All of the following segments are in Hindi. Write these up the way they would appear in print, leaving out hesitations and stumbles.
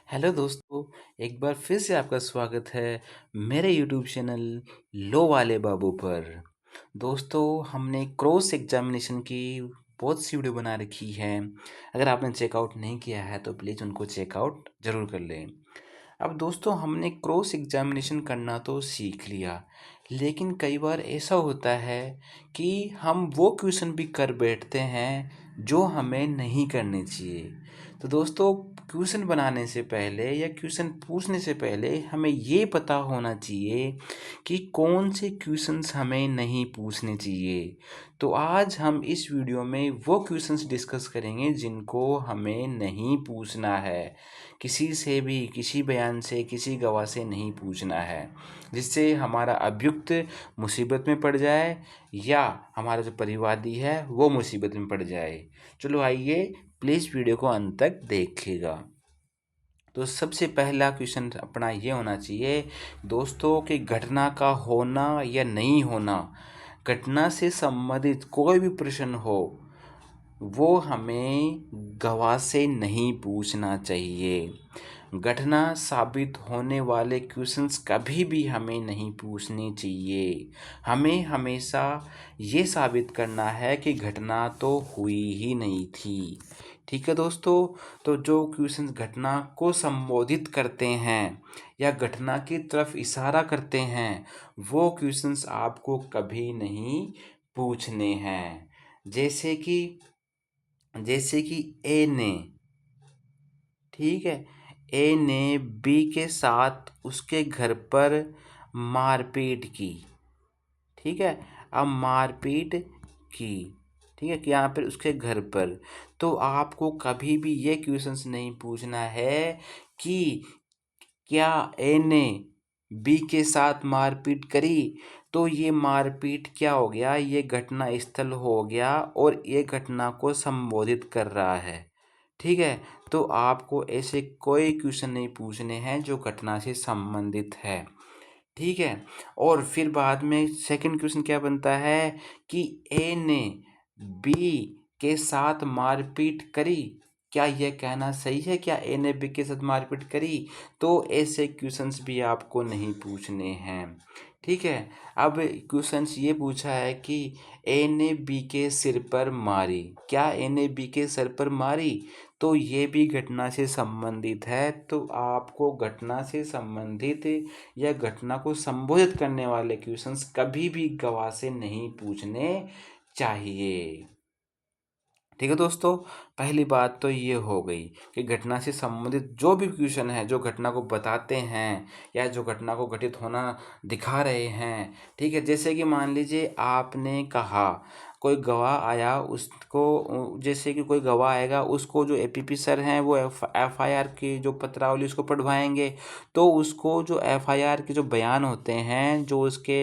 हेलो दोस्तों, एक बार फिर से आपका स्वागत है मेरे यूट्यूब चैनल लो वाले बाबू पर। दोस्तों, हमने क्रॉस एग्जामिनेशन की बहुत सी वीडियो बना रखी है। अगर आपने चेकआउट नहीं किया है तो प्लीज़ उनको चेकआउट ज़रूर कर लें। अब दोस्तों, हमने क्रॉस एग्जामिनेशन करना तो सीख लिया, लेकिन कई बार ऐसा होता है कि हम वो क्वेश्चन भी कर बैठते हैं जो हमें नहीं करने चाहिए। तो दोस्तों, क्वेश्चन बनाने से पहले या क्वेश्चन पूछने से पहले हमें ये पता होना चाहिए कि कौन से क्वेश्चंस हमें नहीं पूछने चाहिए। तो आज हम इस वीडियो में वो क्वेश्चंस डिस्कस करेंगे जिनको हमें नहीं पूछना है। किसी से भी, किसी बयान से, किसी गवाह से नहीं पूछना है, जिससे हमारा अभियुक्त मुसीबत में पड़ जाए या हमारा जो परिवादी है वो मुसीबत में पड़ जाए। चलो आइए, प्लीज़ वीडियो को अंत तक देखिएगा। तो सबसे पहला क्वेश्चन अपना ये होना चाहिए दोस्तों कि घटना का होना या नहीं होना, घटना से संबंधित कोई भी प्रश्न हो वो हमें गवाह से नहीं पूछना चाहिए। घटना साबित होने वाले क्वेश्चंस कभी भी हमें नहीं पूछने चाहिए। हमें हमेशा ये साबित करना है कि घटना तो हुई ही नहीं थी। ठीक है दोस्तों, तो जो क्वेश्चंस घटना को संबोधित करते हैं या घटना की तरफ इशारा करते हैं वो क्वेश्चंस आपको कभी नहीं पूछने हैं। जैसे कि ए ने, ठीक है, ए ने बी के साथ उसके घर पर मारपीट की। ठीक है, अब मारपीट की, ठीक है, कि यहाँ पर उसके घर पर। तो आपको कभी भी ये क्वेश्चंस नहीं पूछना है कि क्या ए ने बी के साथ मारपीट करी। तो ये मारपीट क्या हो गया, ये घटना स्थल हो गया और ये घटना को संबोधित कर रहा है। ठीक है, तो आपको ऐसे कोई क्वेश्चन नहीं पूछने हैं जो घटना से संबंधित है। ठीक है, और फिर बाद में सेकंड क्वेश्चन क्या बनता है कि ए ने बी के साथ मारपीट करी। क्या यह कहना सही है, क्या ए ने बी के साथ मारपीट करी। तो ऐसे क्वेश्चंस भी आपको नहीं पूछने हैं। ठीक है, अब क्वेश्चंस ये पूछा है कि ए ने बी के सिर पर मारी। क्या ए ने बी के सिर पर मारी। तो ये भी घटना से संबंधित है। तो आपको घटना से संबंधित या घटना को संबोधित करने वाले क्वेश्चंस कभी भी गवाह से नहीं पूछने चाहिए। ठीक है दोस्तों, पहली बात तो ये हो गई कि घटना से संबंधित जो भी क्वेश्चन है जो घटना को बताते हैं या जो घटना को घटित होना दिखा रहे हैं। ठीक है, जैसे कि मान लीजिए आपने कहा कोई गवाह आया, उसको जैसे कि कोई गवाह आएगा, उसको जो एपीपी सर हैं वो एफआईआर की जो पत्रावली उसको पढ़वाएंगे। तो उसको जो एफआईआर के जो बयान होते हैं, जो उसके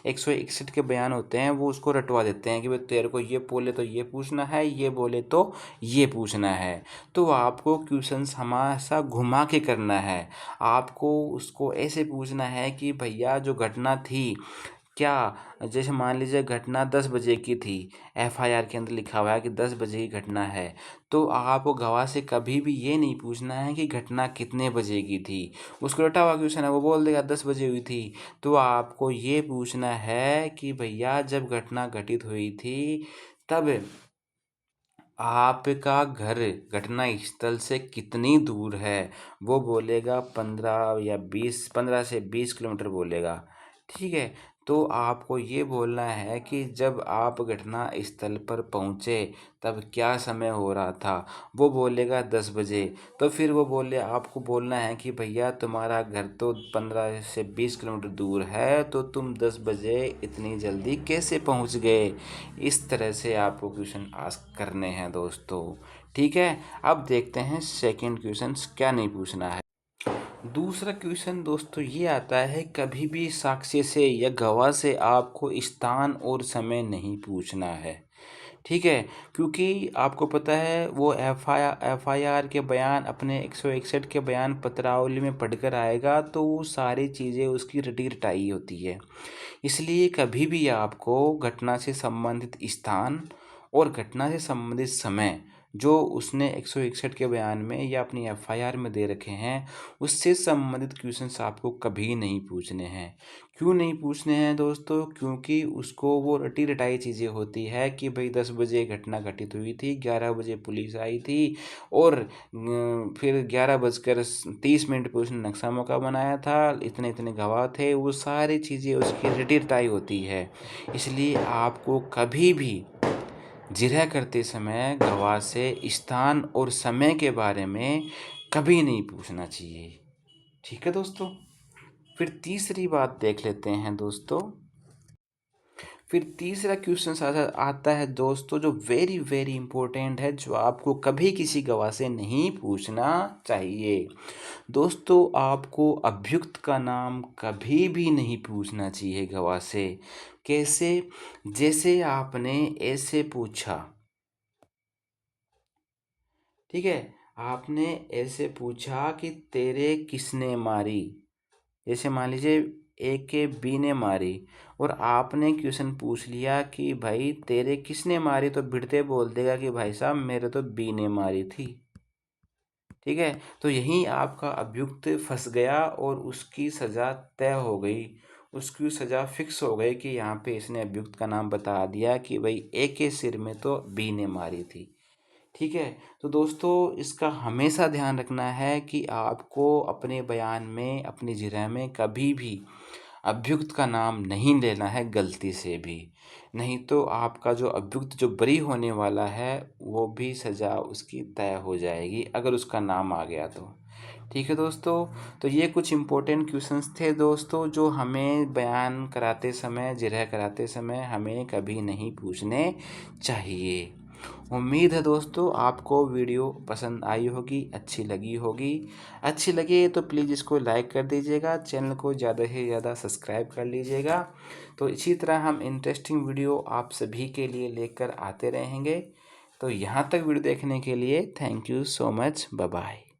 161 के बयान होते हैं, वो उसको रटवा देते हैं कि भाई तेरे को ये बोले तो ये पूछना है, ये बोले तो ये पूछना है। तो आपको क्वेश्चंस हमेशा घुमा के करना है। आपको उसको ऐसे पूछना है कि भैया जो घटना थी, क्या, जैसे मान लीजिए घटना 10 बजे की थी, एफआईआर के अंदर लिखा हुआ है कि 10 बजे की घटना है। तो आपको गवाह से कभी भी ये नहीं पूछना है कि घटना कितने बजे की थी। उसको रटा हुआ क्वेश्चन है, वो बोल देगा 10 बजे हुई थी। तो आपको ये पूछना है कि भैया जब घटना घटित हुई थी तब आपका घर घटना स्थल से कितनी दूर है। वो बोलेगा 15 से 20 किलोमीटर बोलेगा। ठीक है, तो आपको ये बोलना है कि जब आप घटना स्थल पर पहुँचे तब क्या समय हो रहा था। वो बोलेगा 10 बजे। तो फिर वो बोले, आपको बोलना है कि भैया तुम्हारा घर तो 15 से 20 किलोमीटर दूर है, तो तुम 10 बजे इतनी जल्दी कैसे पहुँच गए। इस तरह से आपको क्वेश्चन आस्क करने हैं दोस्तों। ठीक है, अब देखते हैं सेकंड क्वेश्चन क्या नहीं पूछना है। दूसरा क्वेश्चन दोस्तों ये आता है, कभी भी साक्ष्य से या गवाह से आपको स्थान और समय नहीं पूछना है। ठीक है, क्योंकि आपको पता है वो एफआईआर के बयान अपने 161 के बयान पत्रावली में पढ़कर आएगा, तो वो सारी चीज़ें उसकी रटी रटाई होती है। इसलिए कभी भी आपको घटना से संबंधित स्थान और घटना से संबंधित समय जो उसने 161 के बयान में या अपनी एफआईआर में दे रखे हैं, उससे संबंधित क्वेश्चंस आपको कभी नहीं पूछने हैं। क्यों नहीं पूछने हैं दोस्तों? क्योंकि उसको वो रटी रटाई चीज़ें होती है कि भाई 10 बजे घटना घटित हुई थी, 11 बजे पुलिस आई थी और फिर 11:30 पे उसने नक्शा मौका बनाया था, इतने इतने गवाह थे, वो सारी चीज़ें उसकी रटी रटाई होती है। इसलिए आपको कभी भी जिरह करते समय गवाह से स्थान और समय के बारे में कभी नहीं पूछना चाहिए। ठीक है दोस्तों। फिर तीसरी बात देख लेते हैं दोस्तों। फिर तीसरा क्वेश्चन आता है दोस्तों, जो वेरी वेरी इंपॉर्टेंट है, जो आपको कभी किसी गवाह से नहीं पूछना चाहिए। दोस्तों, आपको अभियुक्त का नाम कभी भी नहीं पूछना चाहिए गवाह से। कैसे? जैसे आपने ऐसे पूछा, ठीक है, आपने ऐसे पूछा कि तेरे किसने मारी। जैसे मान लीजिए ए के बी ने मारी और आपने क्वेश्चन पूछ लिया कि भाई तेरे किसने मारी, तो भिड़ते बोल देगा कि भाई साहब मेरे तो बी ने मारी थी। ठीक है, तो यहीं आपका अभियुक्त फंस गया और उसकी सज़ा तय हो गई, उसकी सज़ा फिक्स हो गई कि यहाँ पे इसने अभियुक्त का नाम बता दिया कि भाई ए के सिर में तो बी ने मारी थी। ठीक है, तो दोस्तों इसका हमेशा ध्यान रखना है कि आपको अपने बयान में, अपनी जिरह में कभी भी अभियुक्त का नाम नहीं लेना है गलती से भी, नहीं तो आपका जो अभियुक्त जो बरी होने वाला है वो भी सज़ा उसकी तय हो जाएगी अगर उसका नाम आ गया तो। ठीक है दोस्तों, तो ये कुछ इम्पोर्टेंट क्वेश्चंस थे दोस्तों, जो हमें बयान कराते समय, जिरह कराते समय हमें कभी नहीं पूछने चाहिए। उम्मीद है दोस्तों आपको वीडियो पसंद आई होगी, अच्छी लगी होगी। अच्छी लगे तो प्लीज़ इसको लाइक कर दीजिएगा, चैनल को ज़्यादा से ज़्यादा सब्सक्राइब कर लीजिएगा। तो इसी तरह हम इंटरेस्टिंग वीडियो आप सभी के लिए लेकर आते रहेंगे। तो यहाँ तक वीडियो देखने के लिए thank you so much. Bye bye.